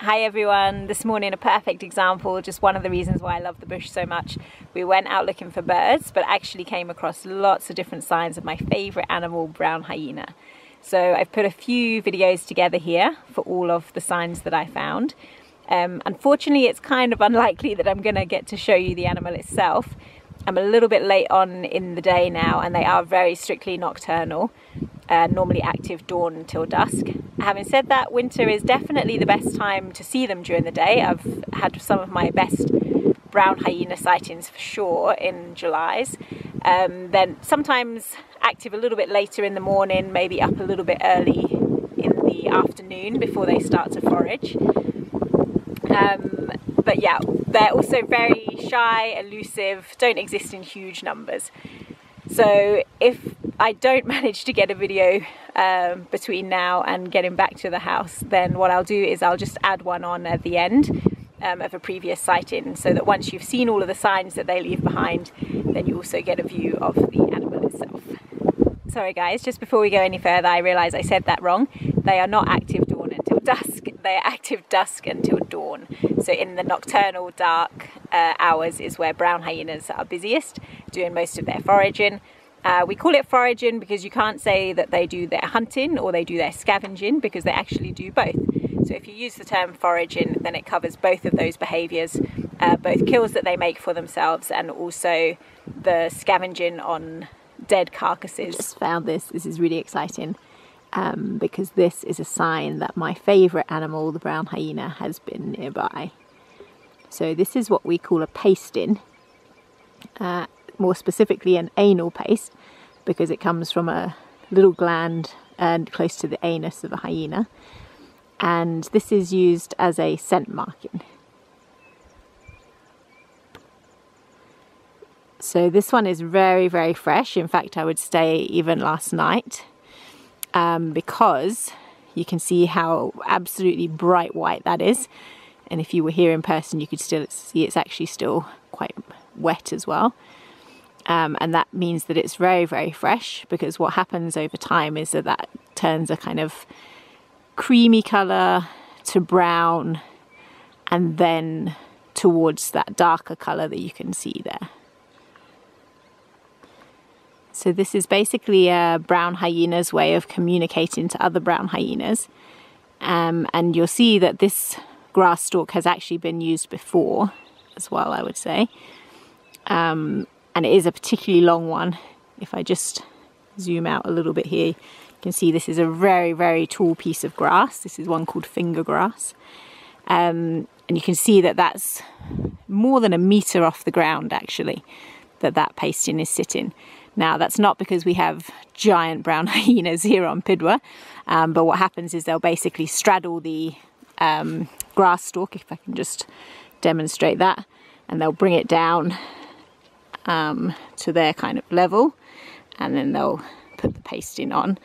Hi everyone, this morning a perfect example, just one of the reasons why I love the bush so much. We went out looking for birds, but actually came across lots of different signs of my favourite animal, brown hyena. So I've put a few videos together here for all of the signs that I found. Unfortunately, it's kind of unlikely that I'm going to get to show you the animal itself. I'm a little bit late on in the day now, and they are very strictly nocturnal, normally active dawn until dusk. Having said that, winter is definitely the best time to see them during the day. I've had some of my best brown hyena sightings for sure in July's. Then sometimes active a little bit later in the morning, maybe up a little bit early in the afternoon before they start to forage. But yeah, they're also very shy, elusive, don't exist in huge numbers. So if I don't manage to get a video between now and getting back to the house, then what I'll do is I'll just add one on at the end of a previous sighting, so that once you've seen all of the signs that they leave behind, then you also get a view of the animal itself. Sorry guys, just before we go any further, I realise I said that wrong. They are not active dawn until dusk, they are active dusk until dawn. So in the nocturnal dark hours is where brown hyenas are busiest, doing most of their foraging. We call it foraging because you can't say that they do their hunting or they do their scavenging, because they actually do both. So if you use the term foraging, then it covers both of those behaviours, both kills that they make for themselves and also the scavenging on dead carcasses. Just found this is really exciting because this is a sign that my favourite animal, the brown hyena, has been nearby. So this is what we call a pasting, more specifically an anal paste, because it comes from a little gland close to the anus of a hyena, and this is used as a scent marking. So this one is very, very fresh. In fact, I would say even last night, because you can see how absolutely bright white that is. And if you were here in person, you could still see it's actually still quite wet as well. And that means that it's very, very fresh, because what happens over time is that turns a kind of creamy colour to brown, and then towards that darker colour that you can see there. So this is basically a brown hyena's way of communicating to other brown hyenas. And you'll see that this grass stalk has actually been used before as well, I would say. And it is a particularly long one. If I just zoom out a little bit here, you can see this is a very, very tall piece of grass. This is one called finger grass. And you can see that that's more than a metre off the ground, actually, that pasting is sitting. Now, that's not because we have giant brown hyenas here on Pidwa, but what happens is they'll basically straddle the grass stalk, if I can just demonstrate that, and they'll bring it down to their kind of level, and then they'll put the pasting on.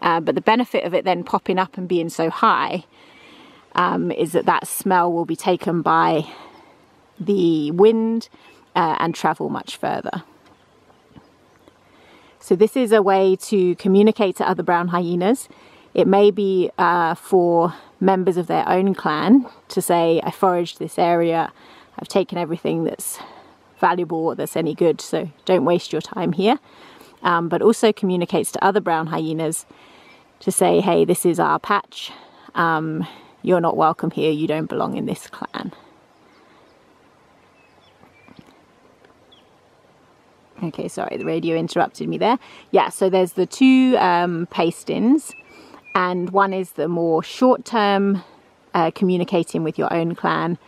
But the benefit of it then popping up and being so high is that smell will be taken by the wind and travel much further. So this is a way to communicate to other brown hyenas. It may be for members of their own clan to say, I foraged this area, I've taken everything that's valuable or that's any good, so don't waste your time here. But also communicates to other brown hyenas to say, hey, this is our patch, you're not welcome here, you don't belong in this clan. Okay, sorry, the radio interrupted me there. Yeah, so there's the two pastings, and one is the more short-term communicating with your own clan,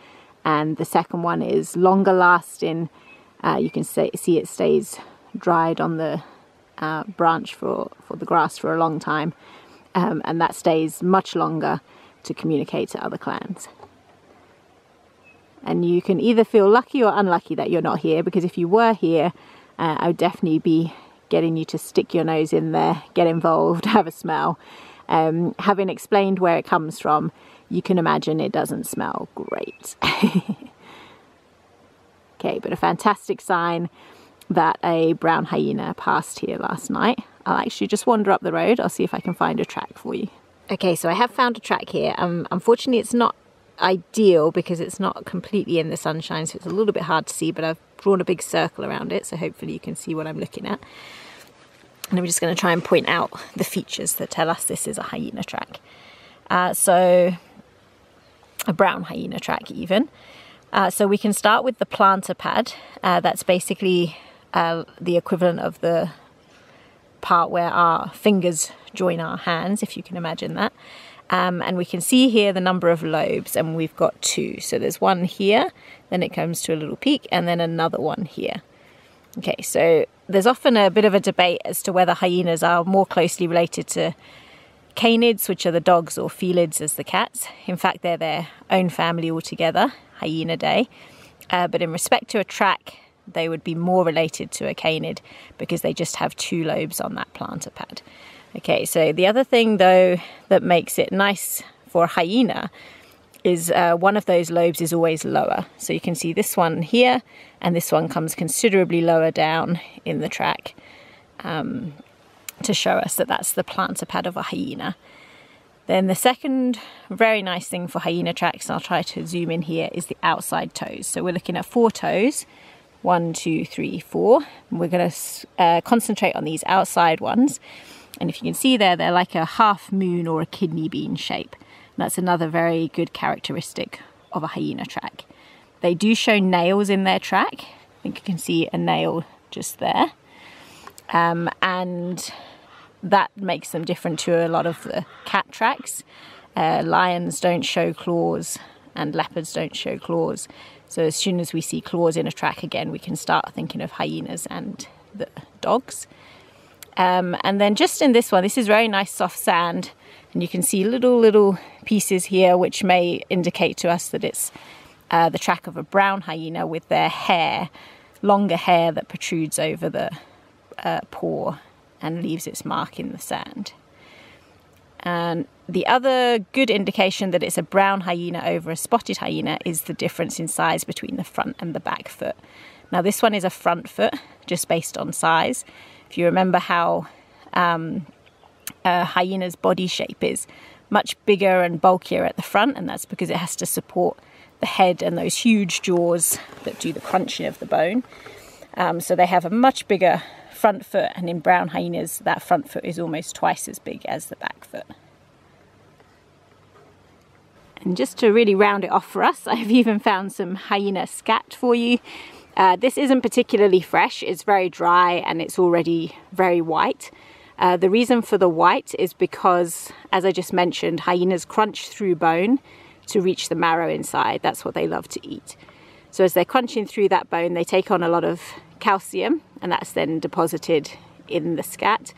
and the second one is longer lasting. You can see it stays dried on the branch for the grass for a long time, and that stays much longer to communicate to other clans. And you can either feel lucky or unlucky that you're not here, because if you were here, I would definitely be getting you to stick your nose in there, get involved, have a smell. Having explained where it comes from, you can imagine it doesn't smell great. Okay, but a fantastic sign that a brown hyena passed here last night. I'll actually just wander up the road. I'll see if I can find a track for you. Okay, so I have found a track here. Unfortunately, it's not ideal because it's not completely in the sunshine, so it's a little bit hard to see, but I've drawn a big circle around it, so hopefully you can see what I'm looking at. And I'm just going to try and point out the features that tell us this is a hyena track. So a brown hyena track even. So we can start with the plantar pad. That's basically the equivalent of the part where our fingers join our hands, if you can imagine that. And we can see here the number of lobes, and we've got 2. So there's one here, then it comes to a little peak, and then another one here. Okay, so there's often a bit of a debate as to whether hyenas are more closely related to canids, which are the dogs, or felids as the cats. In fact, they're their own family altogether, Hyenidae. But in respect to a track, they would be more related to a canid because they just have 2 lobes on that plantar pad. Okay, so the other thing though that makes it nice for a hyena is one of those lobes is always lower. So you can see this one here, and this one comes considerably lower down in the track to show us that that's the plantar pad of a hyena. Then the second very nice thing for hyena tracks, and I'll try to zoom in here, is the outside toes. So we're looking at 4 toes, 1, 2, 3, 4. And we're going to concentrate on these outside ones. And if you can see there, they're like a half moon or a kidney bean shape. And that's another very good characteristic of a hyena track. They do show nails in their track. I think you can see a nail just there. And that makes them different to a lot of the cat tracks. Lions don't show claws and leopards don't show claws. So as soon as we see claws in a track again, we can start thinking of hyenas and the dogs. And then just in this one, this is very nice soft sand, and you can see little pieces here which may indicate to us that it's the track of a brown hyena with their hair, longer hair that protrudes over the paw and leaves its mark in the sand. And the other good indication that it's a brown hyena over a spotted hyena is the difference in size between the front and the back foot. Now this one is a front foot, just based on size. If you remember how a hyena's body shape is much bigger and bulkier at the front, and that's because it has to support the head and those huge jaws that do the crunching of the bone. So they have a much bigger front foot, and in brown hyenas that front foot is almost twice as big as the back foot. And just to really round it off for us, I've even found some hyena scat for you. This isn't particularly fresh, it's very dry and it's already very white. The reason for the white is because, as I just mentioned, hyenas crunch through bone to reach the marrow inside. That's what they love to eat. So as they're crunching through that bone, they take on a lot of calcium, and that's then deposited in the scat.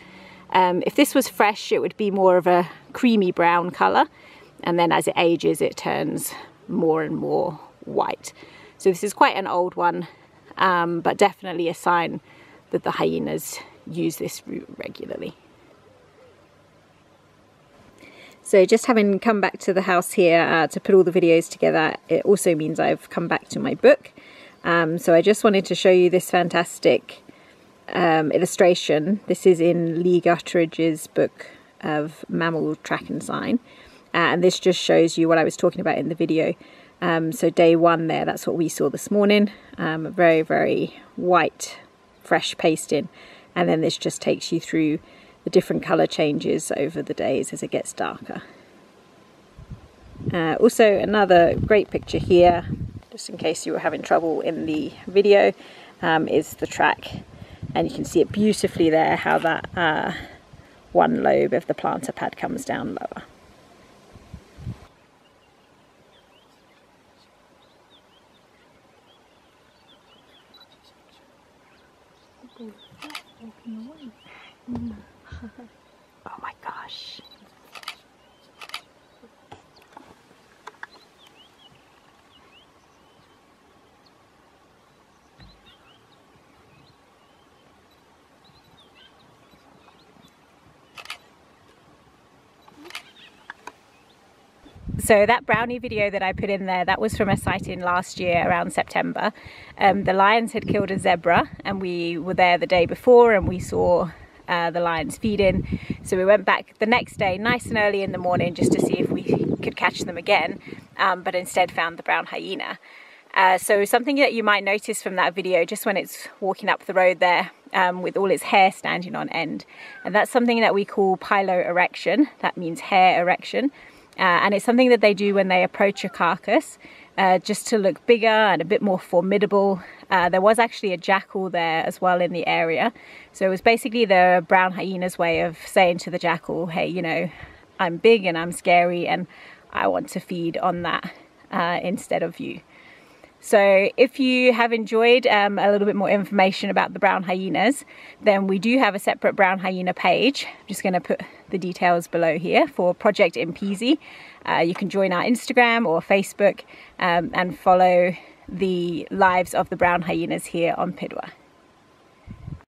If this was fresh, it would be more of a creamy brown colour, and then as it ages, it turns more and more white. So this is quite an old one, but definitely a sign that the hyenas use this route regularly. So just having come back to the house here to put all the videos together, it also means I've come back to my book. So I just wanted to show you this fantastic illustration. This is in Lee Guttridge's book of Mammal Track and Sign. And this just shows you what I was talking about in the video. So day 1 there, that's what we saw this morning. Very, very white, fresh pasting. And then this just takes you through the different colour changes over the days as it gets darker. Also another great picture here, just in case you were having trouble in the video, is the track. And you can see it beautifully there, how that one lobe of the plantar pad comes down lower. Oh my gosh. So that brownie video that I put in there, that was from a sighting last year around September. The lions had killed a zebra, and we were there the day before and we saw the lions feeding. So we went back the next day nice and early in the morning just to see if we could catch them again, but instead found the brown hyena. So something that you might notice from that video, just when it's walking up the road there with all its hair standing on end, and that's something that we call piloerection. That means hair erection, and it's something that they do when they approach a carcass, just to look bigger and a bit more formidable. There was actually a jackal there as well in the area, so it was basically the brown hyena's way of saying to the jackal, hey, you know, I'm big and I'm scary and I want to feed on that instead of you. So if you have enjoyed a little bit more information about the brown hyenas, then we do have a separate brown hyena page. I'm just going to put the details below here for Project Impisi. You can join our Instagram or Facebook and follow the lives of the brown hyenas here on Pidwa.